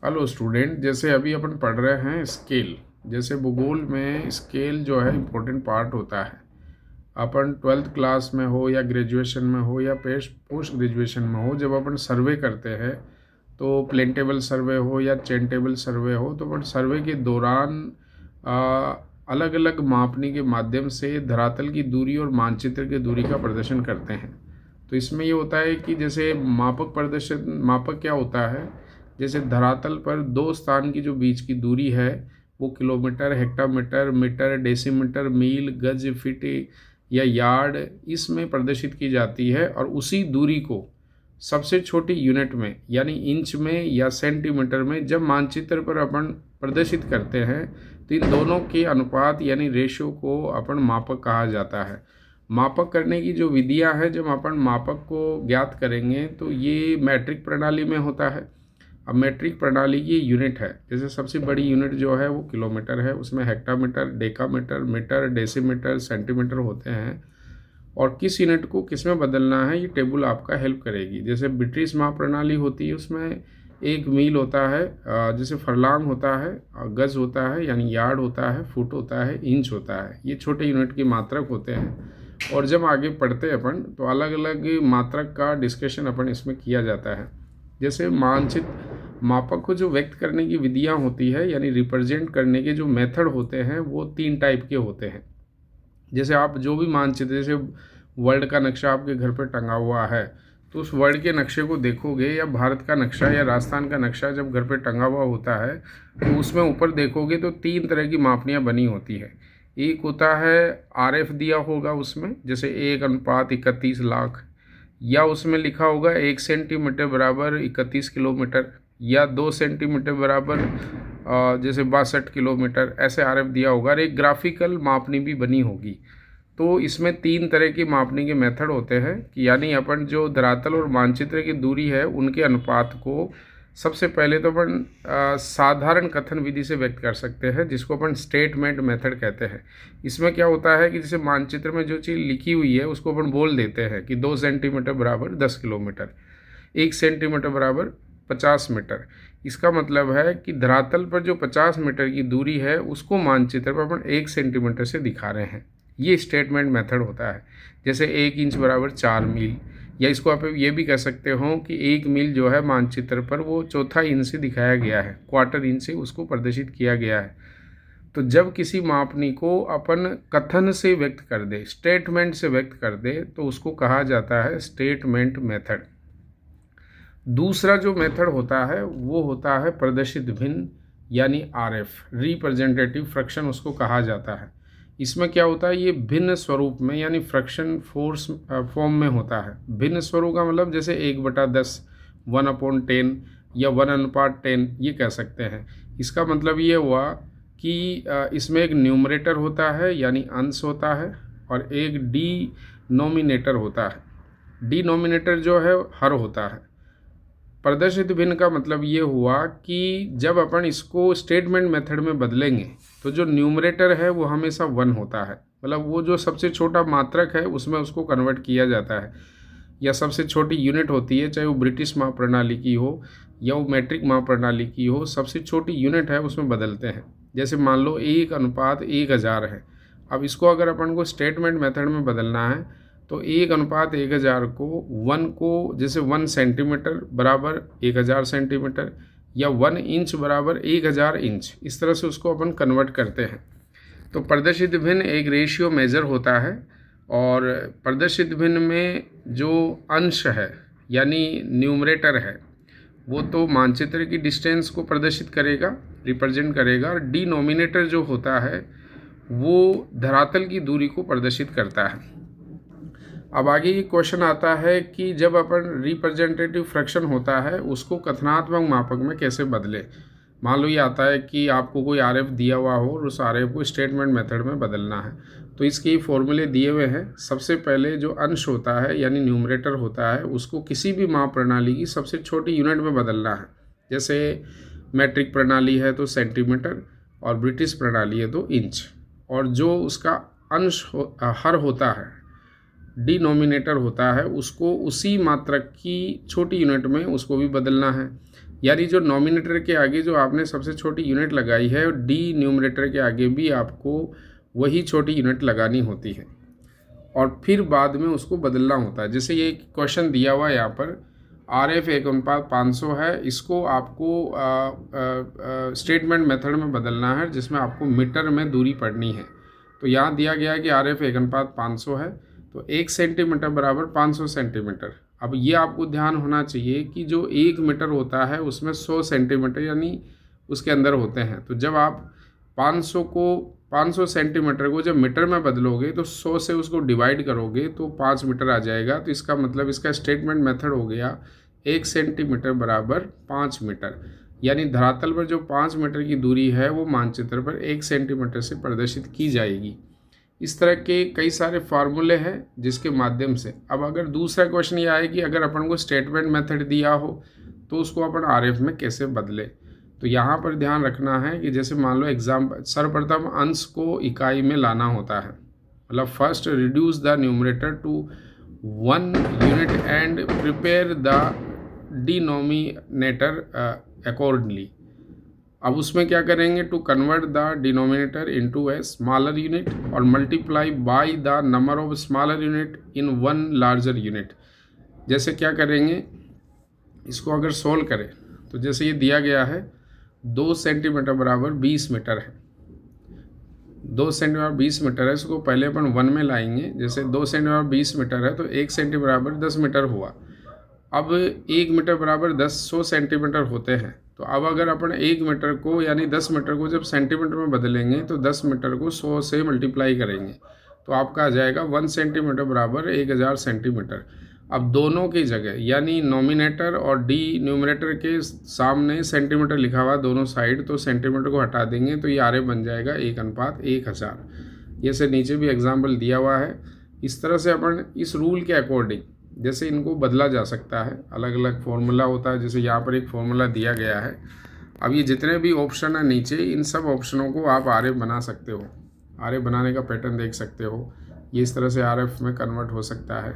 Hello student, जैसे अभी अपन पढ़ रहे हैं स्केल। जैसे भूगोल में स्केल जो है इम्पोर्टेंट पार्ट होता है। अपन 12th क्लास में हो या ग्रेजुएशन में हो या पोस्ट ग्रेजुएशन में हो, जब अपन सर्वे करते हैं तो प्लेन टेबल सर्वे हो या चेन टेबल सर्वे हो, तो अपन सर्वे के दौरान अलग अलग मापनी के माध्यम से धरातल की दूरी और मानचित्र की दूरी का प्रदर्शन करते हैं। तो इसमें ये होता है कि जैसे मापक क्या होता है, जैसे धरातल पर दो स्थान की जो बीच की दूरी है वो किलोमीटर, हेक्टामीटर, मीटर, डेसीमीटर, मील, गज, फीट या यार्ड इसमें प्रदर्शित की जाती है। और उसी दूरी को सबसे छोटी यूनिट में यानी इंच में या सेंटीमीटर में जब मानचित्र पर अपन प्रदर्शित करते हैं तो इन दोनों के अनुपात यानी रेशियो को अपन मापक कहा जाता है। मापक करने की जो विधियां हैं, जब अपन मापक को ज्ञात करेंगे तो ये मैट्रिक प्रणाली में होता है। अब मैट्रिक प्रणाली की यूनिट है, जैसे सबसे बड़ी यूनिट जो है वो किलोमीटर है, उसमें hectometre, decametre, metre, decimetre, centimetre होते हैं। और किस यूनिट को किस में बदलना है ये टेबल आपका हेल्प करेगी। जैसे ब्रिटिश माप प्रणाली होती है, उसमें एक मील होता है, जैसे फरलांग होता है, गज होता है यानी यार्ड होता है, फुट होता है, इंच होता है। ये छोटे यूनिट की मात्रक होते हैं। और जब आगे पढ़ते हैं अपन तो अलग अलग मात्रक का डिस्कशन अपन इसमें किया जाता है। जैसे मापक को जो व्यक्त करने की विधियां होती है यानी रिप्रेजेंट करने के जो मेथड होते हैं वो 3 टाइप के होते हैं। जैसे आप जो भी मानचित्र, जैसे वर्ल्ड का नक्शा आपके घर पर टंगा हुआ है तो उस वर्ल्ड के नक्शे को देखोगे, या भारत का नक्शा या राजस्थान का नक्शा जब घर पे टंगा हुआ होता है तो उसमें ऊपर देखोगे तो 3 तरह की मापनियाँ बनी होती है। एक होता है RF दिया होगा उसमें, जैसे 1:31 लाख, या उसमें लिखा होगा 1 सेंटीमीटर बराबर 31 किलोमीटर, या 2 सेंटीमीटर बराबर जैसे 62 किलोमीटर, ऐसे RF दिया होगा। और एक ग्राफिकल मापनी भी बनी होगी। तो इसमें 3 तरह की मापने के मेथड होते हैं कि यानी अपन जो धरातल और मानचित्र की दूरी है उनके अनुपात को सबसे पहले तो अपन साधारण कथन विधि से व्यक्त कर सकते हैं, जिसको अपन स्टेटमेंट मेथड कहते हैं। इसमें क्या होता है कि जैसे मानचित्र में जो चीज़ लिखी हुई है उसको अपन बोल देते हैं कि 2 सेंटीमीटर बराबर 10 किलोमीटर, 1 सेंटीमीटर बराबर 50 मीटर। इसका मतलब है कि धरातल पर जो 50 मीटर की दूरी है उसको मानचित्र पर अपन 1 सेंटीमीटर से दिखा रहे हैं। ये स्टेटमेंट मेथड होता है। जैसे 1 इंच बराबर 4 मील, या इसको आप ये भी कह सकते हो कि 1 मील जो है मानचित्र पर वो चौथा इंच से दिखाया गया है, क्वार्टर इंच से उसको प्रदर्शित किया गया है। तो जब किसी मापनी को अपन कथन से व्यक्त कर दे, स्टेटमेंट से व्यक्त कर दे, तो उसको कहा जाता है स्टेटमेंट मेथड। दूसरा जो मेथड होता है वो होता है प्रदर्शित भिन्न यानी RF, रिप्रेजेंटेटिव फ्रैक्शन उसको कहा जाता है। इसमें क्या होता है, ये भिन्न स्वरूप में यानी फ्रैक्शन फोर्स फॉर्म में होता है। भिन्न स्वरूप का मतलब जैसे 1/10, 1/10 या 1:10 ये कह सकते हैं। इसका मतलब ये हुआ कि इसमें एक न्यूमरेटर होता है यानी अंश होता है, और एक डिनोमिनेटर होता है। डिनोमिनेटर जो है हर होता है। प्रदर्शित भिन्न का मतलब ये हुआ कि जब अपन इसको स्टेटमेंट मेथड में बदलेंगे तो जो न्यूमरेटर है वो हमेशा 1 होता है, मतलब वो जो सबसे छोटा मात्रक है उसमें उसको कन्वर्ट किया जाता है। या सबसे छोटी यूनिट होती है, चाहे वो ब्रिटिश माप प्रणाली की हो या वो मैट्रिक माप प्रणाली की हो, सबसे छोटी यूनिट है उसमें बदलते हैं। जैसे मान लो 1:1000 है। अब इसको अगर अपन को स्टेटमेंट मेथड में बदलना है तो 1:1000 को 1 को जैसे 1 सेंटीमीटर बराबर 1000 सेंटीमीटर, या 1 इंच बराबर 1000 इंच, इस तरह से उसको अपन कन्वर्ट करते हैं। तो प्रदर्शित भिन्न एक रेशियो मेजर होता है। और प्रदर्शित भिन्न में जो अंश है यानी न्यूमरेटर है वो तो मानचित्र की डिस्टेंस को प्रदर्शित करेगा, रिप्रेजेंट करेगा। और डिनोमिनेटर जो होता है वो धरातल की दूरी को प्रदर्शित करता है। अब आगे ये क्वेश्चन आता है कि जब अपन रिप्रेजेंटेटिव फ्रैक्शन होता है उसको कथनात्मक मापक में कैसे बदले। मान लो ये आता है कि आपको कोई RF दिया हुआ हो और उस RF को स्टेटमेंट मेथड में बदलना है, तो इसके फॉर्मूले दिए हुए हैं। सबसे पहले जो अंश होता है यानी न्यूमरेटर होता है उसको किसी भी माप प्रणाली की सबसे छोटी यूनिट में बदलना है। जैसे मैट्रिक प्रणाली है तो सेंटीमीटर, और ब्रिटिश प्रणाली है तो इंच। और जो उसका अंश हर होता है, डिनोमिनेटर होता है, उसको उसी मात्रक की छोटी यूनिट में उसको भी बदलना है। यानी जो नॉमिनेटर के आगे जो आपने सबसे छोटी यूनिट लगाई है, डी न्यूमरेटर के आगे भी आपको वही छोटी यूनिट लगानी होती है और फिर बाद में उसको बदलना होता है। जैसे ये क्वेश्चन दिया हुआ है यहाँ पर, RF 1:500 है, इसको आपको स्टेटमेंट मेथड में बदलना है जिसमें आपको मीटर में दूरी पढ़नी है। तो यहाँ दिया गया है कि RF 1:500 है, तो 1 सेंटीमीटर बराबर 500 सेंटीमीटर। अब ये आपको ध्यान होना चाहिए कि जो 1 मीटर होता है उसमें 100 सेंटीमीटर यानी उसके अंदर होते हैं। तो जब आप 500 सेंटीमीटर को जब मीटर में बदलोगे तो 100 से उसको डिवाइड करोगे तो 5 मीटर आ जाएगा। तो इसका मतलब इसका स्टेटमेंट मेथड हो गया 1 सेंटीमीटर बराबर 5 मीटर, यानी धरातल पर जो 5 मीटर की दूरी है वो मानचित्र पर 1 सेंटीमीटर से प्रदर्शित की जाएगी। इस तरह के कई सारे फार्मूले हैं जिसके माध्यम से। अब अगर दूसरा क्वेश्चन ये आए कि अगर अपन को स्टेटमेंट मेथड दिया हो तो उसको अपन RF में कैसे बदले, तो यहाँ पर ध्यान रखना है कि जैसे मान लो सर्वप्रथम अंश को इकाई में लाना होता है, मतलब first reduce the numerator to 1 unit and prepare the denominator accordingly. अब उसमें क्या करेंगे, to convert the denominator into a smaller unit और multiply by the number of smaller unit in 1 larger unit. जैसे क्या करेंगे, इसको अगर सोल्व करें तो जैसे ये दिया गया है 2 सेंटीमीटर बराबर 20 मीटर है, 2 सेंटीमीटर 20 मीटर है, इसको पहले अपन 1 में लाएंगे। जैसे 2 सेंटीमीटर 20 मीटर है तो 1 सेंटीमीटर बराबर 10 मीटर हुआ। अब 1 मीटर बराबर 100 सेंटीमीटर होते हैं। तो अब अगर अपन 1 मीटर को यानी 10 मीटर को जब सेंटीमीटर में बदलेंगे तो 10 मीटर को 100 से मल्टीप्लाई करेंगे तो आपका आ जाएगा 1 सेंटीमीटर बराबर 1000 सेंटीमीटर। अब दोनों की जगह यानी नॉमिनेटर और डी न्यूमरेटर के सामने सेंटीमीटर लिखा हुआ दोनों साइड, तो सेंटीमीटर को हटा देंगे तो ये RF बन जाएगा 1:1000। जैसे नीचे भी एग्जाम्पल दिया हुआ है। इस तरह से अपन इस रूल के अकॉर्डिंग जैसे इनको बदला जा सकता है, अलग अलग फॉर्मूला होता है। जैसे यहाँ पर एक फॉर्मूला दिया गया है। अब ये जितने भी ऑप्शन है नीचे, इन सब ऑप्शनों को आप RF बना सकते हो। RF बनाने का पैटर्न देख सकते हो, ये इस तरह से RF में कन्वर्ट हो सकता है।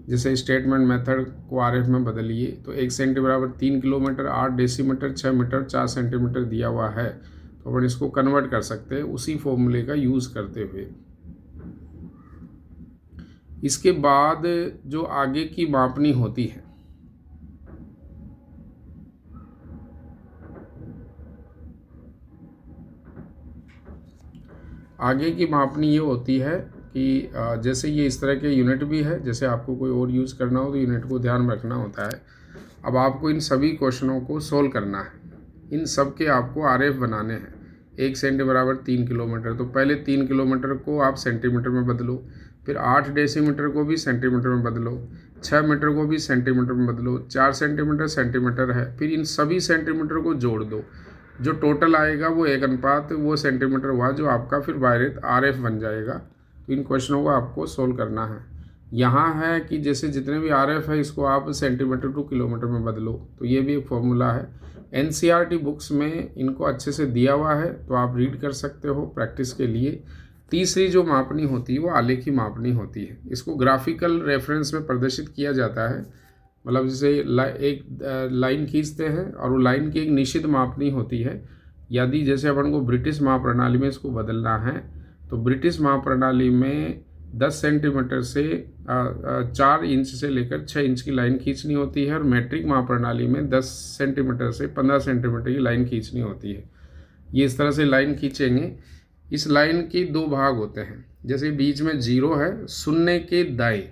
जैसे स्टेटमेंट मेथड को RF में बदलिए तो 1 सेंटीमीटर बराबर 3 किलोमीटर, 8 डेसीमीटर, 6 मीटर, 4 सेंटीमीटर दिया हुआ है, तो अपन इसको कन्वर्ट कर सकते हैं उसी फॉर्मूले का यूज़ करते हुए। इसके बाद जो आगे की मापनी होती है, आगे की मापनी ये होती है कि जैसे ये इस तरह के यूनिट भी है, जैसे आपको कोई और यूज़ करना हो तो यूनिट को ध्यान में रखना होता है। अब आपको इन सभी क्वेश्चनों को सोल्व करना है, इन सब के आपको RF बनाने हैं। 1 सेंटीमीटर बराबर 3 किलोमीटर, तो पहले 3 किलोमीटर को आप सेंटीमीटर में बदलो, फिर 8 डेसीमीटर को भी सेंटीमीटर में बदलो, 6 मीटर को भी सेंटीमीटर में बदलो, 4 सेंटीमीटर सेंटीमीटर है, फिर इन सभी सेंटीमीटर को जोड़ दो, जो टोटल आएगा वो 1 वो सेंटीमीटर हुआ, जो आपका फिर बायरेत RF बन जाएगा। तो इन क्वेश्चनों को आपको सोल्व करना है। यहाँ है कि जैसे जितने भी RF है इसको आप सेंटीमीटर टू किलोमीटर में बदलो, तो ये भी एक फॉर्मूला है। NCERT बुक्स में इनको अच्छे से दिया हुआ है, तो आप रीड कर सकते हो प्रैक्टिस के लिए। तीसरी जो मापनी होती है वो आलेखी मापनी होती है। इसको ग्राफिकल रेफरेंस में प्रदर्शित किया जाता है, मतलब जैसे एक लाइन खींचते हैं और वो लाइन की एक निश्चित मापनी होती है। यदि जैसे अपन को ब्रिटिश माप प्रणाली में इसको बदलना है तो ब्रिटिश माप प्रणाली में 10 सेंटीमीटर से 4 इंच से लेकर 6 इंच की लाइन खींचनी होती है, और मैट्रिक माप प्रणाली में 10 सेंटीमीटर से 15 सेंटीमीटर की लाइन खींचनी होती है। ये इस तरह से लाइन खींचेंगे। इस लाइन के 2 भाग होते हैं। जैसे बीच में 0 है, शून्य के दाएं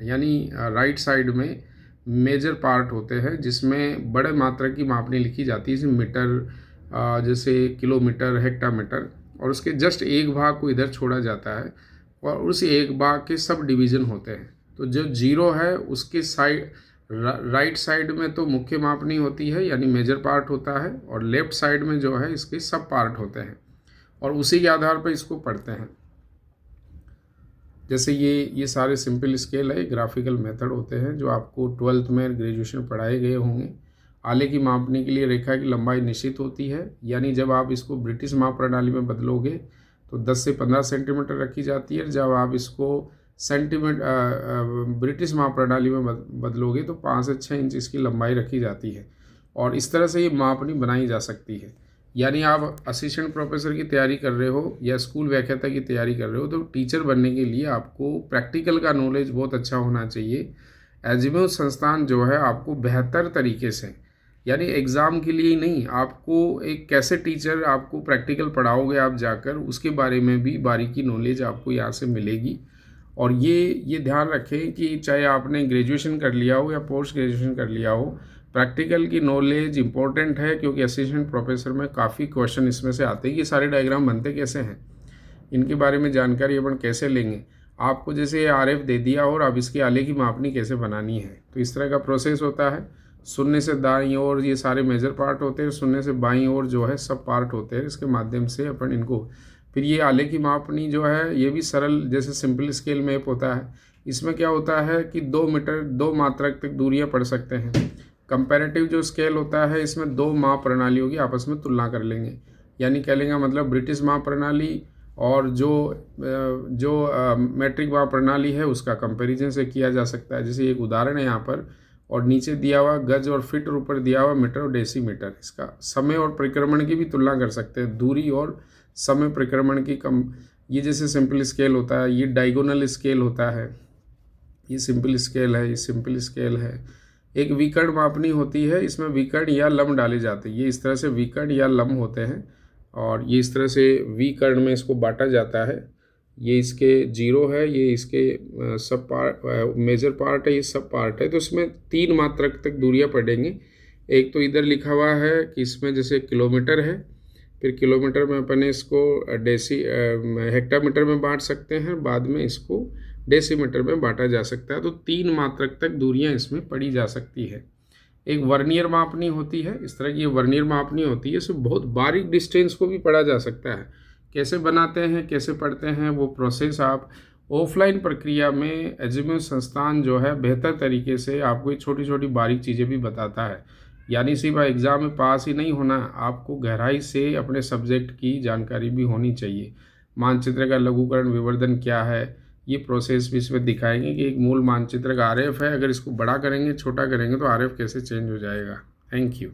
यानी राइट साइड में मेजर पार्ट होते हैं जिसमें बड़े मात्रा की मापनी लिखी जाती है, जैसे मीटर, जैसे किलोमीटर, हेक्टामीटर, और उसके जस्ट एक भाग को इधर छोड़ा जाता है और उस एक भाग के सब डिवीज़न होते हैं। तो जो 0 है उसके साइड राइट साइड में तो मुख्य मापनी होती है यानी मेजर पार्ट होता है, और लेफ्ट साइड में जो है इसके सब पार्ट होते हैं, और उसी के आधार पर इसको पढ़ते हैं। जैसे ये सारे सिंपल स्केल है, ग्राफिकल मेथड होते हैं जो आपको 12th में ग्रेजुएशन पढ़ाए गए होंगे। आले की मापने के लिए रेखा की लंबाई निश्चित होती है, यानी जब आप इसको ब्रिटिश माप प्रणाली में बदलोगे तो 10 से 15 सेंटीमीटर रखी जाती है। जब आप इसको ब्रिटिश माप प्रणाली में बदलोगे तो 5 से 6 इंच इसकी लंबाई रखी जाती है। और इस तरह से ये मापनी बनाई जा सकती है। यानी आप असिस्टेंट प्रोफेसर की तैयारी कर रहे हो या स्कूल व्याख्याता की तैयारी कर रहे हो, तो टीचर बनने के लिए आपको प्रैक्टिकल का नॉलेज बहुत अच्छा होना चाहिए। एजिमुथ संस्थान जो है आपको बेहतर तरीके से, यानी एग्ज़ाम के लिए ही नहीं, आपको एक कैसे टीचर आपको प्रैक्टिकल पढ़ाओगे आप जाकर, उसके बारे में भी बारीकी नॉलेज आपको यहाँ से मिलेगी। और ये ध्यान रखें कि चाहे आपने ग्रेजुएशन कर लिया हो या पोस्ट ग्रेजुएशन कर लिया हो, प्रैक्टिकल की नॉलेज इंपॉर्टेंट है, क्योंकि असिस्टेंट प्रोफेसर में काफ़ी क्वेश्चन इसमें से आते हैं कि सारे डायग्राम बनते कैसे हैं, इनके बारे में जानकारी अपन कैसे लेंगे। आपको जैसे RF दे दिया और अब इसके आले की मापनी कैसे बनानी है, तो इस तरह का प्रोसेस होता है। शून्य से दाईं ओर ये सारे मेजर पार्ट होते हैं, शून्य से बाईं ओर जो है सब पार्ट होते हैं। इसके माध्यम से अपन इनको, फिर ये आले की मापनी जो है ये भी सरल, जैसे सिंपल स्केल मैप होता है। इसमें क्या होता है कि 2 मीटर 2 मात्रक तक दूरियां पढ़ सकते हैं। कंपैरेटिव जो स्केल होता है, इसमें 2 माप प्रणालियों की आपस में तुलना कर लेंगे। यानी कह लेंगे मतलब ब्रिटिश माप प्रणाली और जो मैट्रिक माप प्रणाली है उसका कंपैरिजन से किया जा सकता है। जैसे एक उदाहरण है यहाँ पर, और नीचे दिया हुआ गज और फीट और ऊपर दिया हुआ मीटर और डेसीमीटर। इसका समय और परिक्रमण की भी तुलना कर सकते हैं, दूरी और समय परिक्रमण की ये जैसे सिंपल स्केल होता है, ये डायगोनल स्केल होता है, ये सिंपल स्केल है, ये सिंपल स्केल है। एक विकर्ण मापनी होती है, इसमें विकर्ण या लम्ब डाले जाते हैं। ये इस तरह से विकर्ण या लम्ब होते हैं और ये इस तरह से विकर्ण में इसको बांटा जाता है। ये इसके 0 है, ये इसके सब पार्ट मेजर पार्ट है, ये सब पार्ट है। तो इसमें 3 मात्रक तक दूरियां पढ़ेंगे। एक तो इधर लिखा हुआ है कि इसमें जैसे किलोमीटर है, फिर किलोमीटर में अपने इसको हेक्टामीटर में बांट सकते हैं, बाद में इसको डेसीमीटर में बांटा जा सकता है। तो 3 मात्रक तक दूरियां इसमें पढ़ी जा सकती है। एक वर्नियर मापनी होती है, इस तरह की ये वर्नियर मापनी होती है। इसमें बहुत बारीक डिस्टेंस को भी पढ़ा जा सकता है। कैसे बनाते हैं, कैसे पढ़ते हैं, वो प्रोसेस आप ऑफलाइन प्रक्रिया में एजिमुथ संस्थान जो है बेहतर तरीके से आपको ये छोटी छोटी बारीक चीज़ें भी बताता है। यानी सिर्फ एग्ज़ाम में पास ही नहीं होना, आपको गहराई से अपने सब्जेक्ट की जानकारी भी होनी चाहिए। मानचित्र का लघुकरण विवर्धन क्या है, ये प्रोसेस भी इसमें दिखाएंगे कि एक मूल मानचित्र का RF है, अगर इसको बड़ा करेंगे छोटा करेंगे तो RF कैसे चेंज हो जाएगा। Thank you.